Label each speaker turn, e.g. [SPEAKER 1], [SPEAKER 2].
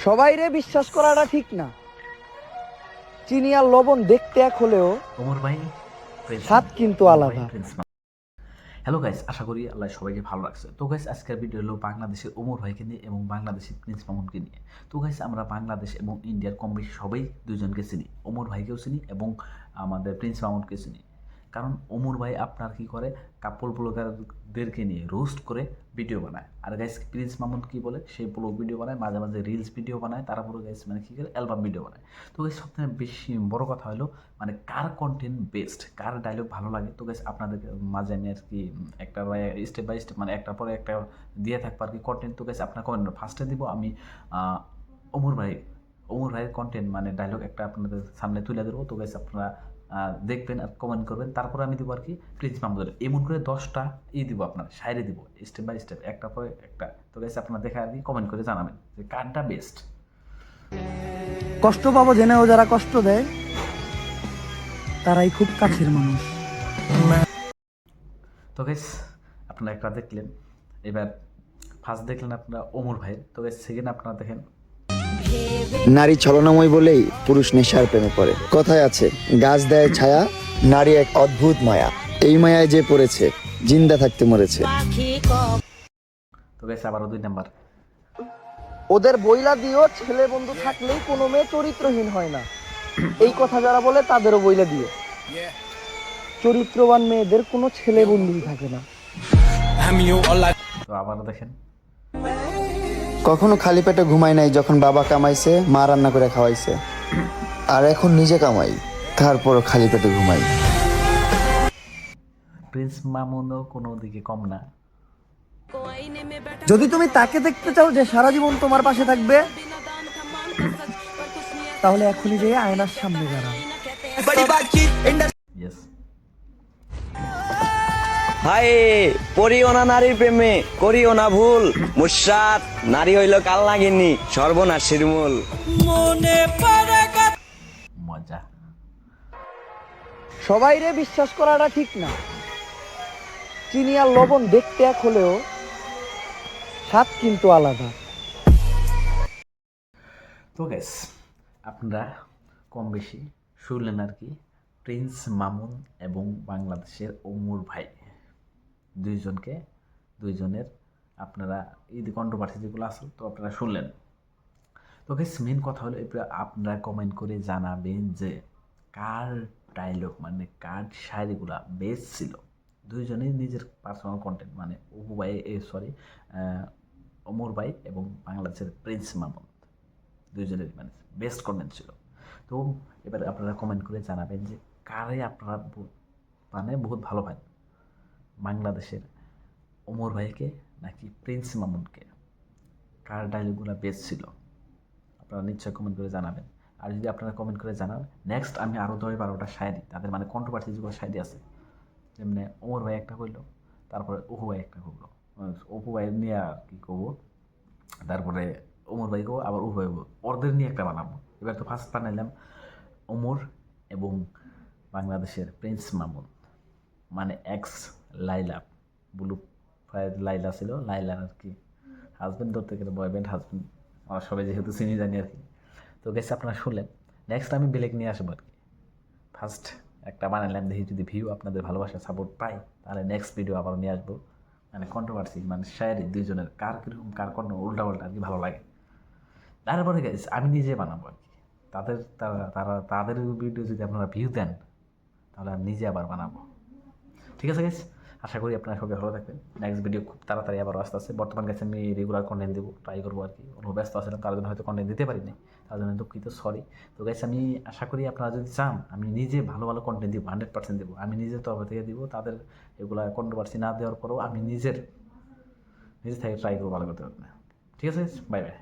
[SPEAKER 1] সবাইরে বিশ্বাস করাটা ঠিক না। চিনি আর লবণ দেখতে এক হলেও
[SPEAKER 2] ওমর ভাই
[SPEAKER 1] স্বাদ কিন্তু আলাদা।
[SPEAKER 2] হ্যালো গাইস, আশা করি আল্লাহ সবাইকে ভালো রাখছে। তো গাইস, আজকের ভিডিও হলো বাংলাদেশের ওমর ভাইকে নিয়ে এবং বাংলাদেশের প্রিন্স মামুনকে নিয়ে। তো গাইস, আমরা বাংলাদেশ এবং ইন্ডিয়ার কম বেশি সবাই দুজনকে চিনি, ওমর ভাইকেও চিনি এবং আমাদের প্রিন্স মামুনকে চিনি। কারণ ওমর ভাই আপনার কি করে, কাপল ব্লগারদেরকে নিয়ে রোস্ট করে ভিডিও বানায়। আর গাইস, প্রিন্স মামুন কি বলে, সেই ব্লগ ভিডিও বানায়, মাঝে মাঝে রিলস ভিডিও বানায়, তারপরে গাইস মানে কী করে অ্যালবাম ভিডিও বানায়। তো গাইস, সবথেকে বেশি বড় কথা হলো মানে কার কন্টেন্ট বেস্ট, কার ডায়লগ ভালো লাগে। তো গাইস, আপনাদের মাঝে আমি আর কি একটা স্টেপ বাই স্টেপ মানে একটার পরে একটা দিয়ে থাকবো আর কি কন্টেন্ট। তো গাইস, আপনার কমেন্ট ফার্স্টে দিব আমি ওমর ভাইয়ের কন্টেন্ট মানে ডায়লগ একটা আপনাদের সামনে তুলে দেবো। তো গাইস, আপনারা দেখবেন আর কমেন্ট করবেন। তারপরে আমি দেবো আর কি প্রিন্স মামুনের এমন করে 10টা দিব, আপনার শায়রি দিব স্টেপ বাই স্টেপ একটার পরে একটা। তো গাইস, আপনারা দেখে আর কি কমেন্ট করে জানাবেন যে কারটা বেস্ট।
[SPEAKER 1] কষ্ট পাবো জেনেও যারা কষ্ট দেয় তারাই খুব কাছের মানুষ।
[SPEAKER 2] তো গাইস, আপনারা একটা দেখলেন, এবার ফার্স্ট দেখলেন আপনারা ওমর ভাইয়ের। তো গাইস, সেকেন্ড আপনারা দেখেন
[SPEAKER 3] নারী ছলনাময় বলেই পুরুষ নেশার প্রেমে পড়ে। কথায় আছে, গাছ দেয় ছায়া, নারী এক অদ্ভুত মায়া, এই মায়ায় যে পড়েছে জিন্দা থাকতে মরেছে।
[SPEAKER 2] তো গাইস, আবারও 2 নাম্বার।
[SPEAKER 1] ওদের বইলা দিও ছেলে বন্ধু থাকলেই কোনো মেয়ে চরিত্রহীন হয় না। এই কথা যারা বলে তাদেরও বইলা দিও, চরিত্রবান মেয়েদের কোনো ছেলে বন্ধুই থাকে না।
[SPEAKER 2] তো আবারও দেখেন
[SPEAKER 3] কখনো খালি পেটে ঘুমাই নাই যখন বাবা কামাইছে, মা রান্না করে খাওয়াইছে, আর এখন নিজে কামাই তারপরও খালি পেটে ঘুমাই।
[SPEAKER 2] প্রিন্স মামুনও কোনো দিকে কম না।
[SPEAKER 1] যদি তুমি তাকে দেখতে চাও যে সারা জীবন তোমার পাশে থাকবে, তাহলে এখনই যে আয়নার সামনে দাঁড়াও।
[SPEAKER 2] ইয়েস।
[SPEAKER 4] হাই পড়িও না নারীর প্রেমে, করিও না ভুল, মুর্শাদ নারী হইল কাল নাগিনী, সর্বনাশের মূল।
[SPEAKER 2] মজা।
[SPEAKER 1] সবাইরে বিশ্বাস করাটা ঠিক না। চিনি আর লবণ দেখতে এক হলেও স্বাদ কিন্তু আলাদা।
[SPEAKER 2] তো গাইস, আপনারা কম বেশি শুনলেন আর কি প্রিন্স মামুন এবং বাংলাদেশের ওমর ভাই দুইজনের আপনারা এই যে কন্ট্রোভার্সি যেগুলো আছে তো আপনারা শুনলেন। তো গাইস, মেন কথা হলো এবার আপনারা কমেন্ট করে জানাবেন যে কার ডায়লগ মানে কার শায়রিগুলা বেস্ট ছিল। দুইজনেই নিজের পার্সোনাল কন্টেন্ট মানে ওমর ভাই এবং বাংলাদেশের প্রিন্স মামুন দুইজনের মানে বেস্ট কন্টেন্ট ছিল। তো এবার আপনারা কমেন্ট করে জানাবেন যে কারে আপনারা মানে বহুত ভালো পান, বাংলাদেশের ওমর ভাইকে নাকি প্রিন্স মামুনকে, কার ডায়লগুলো বেস্ট ছিল আপনারা নিশ্চয়ই কমেন্ট করে জানাবেন। আর যদি আপনারা কমেন্ট করে জানান, নেক্সট আমি আরও 10-12টা শায়রি তাদের মানে কন্ট্রোভার্সি যেগুলো শায়রি আছে, যেমনি ওমর ভাই একটা করলো, তারপরে অপু ভাই একটা করলো, অপু ভাই নিয়ে আর কি করবো, তারপরে ওমর ভাই করবো, আবার অপু ভাই ওদের নিয়ে একটা বানাবো। এবার তো ফার্স্ট বানাইলাম ওমর এবং বাংলাদেশের প্রিন্স মামুন মানে এক্স লাইলা, ব্লু ফায়ার লাইলা ছিল, লাইলার আর কি হাজব্যান্ড ধরতে গেলে বয়ফ্রেন্ড হাজব্যান্ড আমরা সবাই যেহেতু চিনি জানি আর কি। তো গেছে আপনারা শুনলেন, নেক্সট আমি বেলেগ নিয়ে আসবো আর কি। ফার্স্ট একটা বানালাম, দেখি যদি ভিউ আপনাদের ভালোবাসা সাপোর্ট পাই তাহলে নেক্সট ভিডিও আবার নিয়ে আসবো মানে কন্ট্রোভার্সি মানে শায়রি দুইজনের কার কীরকম কার উল্টা পাল্টা আর কি ভালো লাগে। তারপরে গেছে আমি নিজে বানাবো আর কি, তাদের ভিডিও যদি আপনারা ভিউ দেন তাহলে আমি নিজে আবার বানাবো। ঠিক আছে গাইস, আশা করি আপনারা সবাই ভালো থাকবেন। নেক্সট ভিডিও খুব তাড়াতাড়ি আবার আসতে বর্তমান গেছে আমি রেগুলার কন্টেন্ট দেবো ট্রাই করবো আর কি। অন্য ব্যস্ত আসলাম তার জন্য হয়তো কন্টেন্ট দিতে পারিনি, তার জন্য দুঃখিত, সরি। তো গাইস, আমি আশা করি আপনারা যদি চান আমি নিজে ভালো ভালো কন্টেন্ট দিব, 100% দেবো, আমি নিজের তরফ থেকে দিব। তাদের এগুলা কন্ট্রোভার্সি না দেওয়ার পরেও আমি নিজে থেকে ট্রাই করবো ভালো করতে পারবেন। ঠিক আছে, বাই বাই।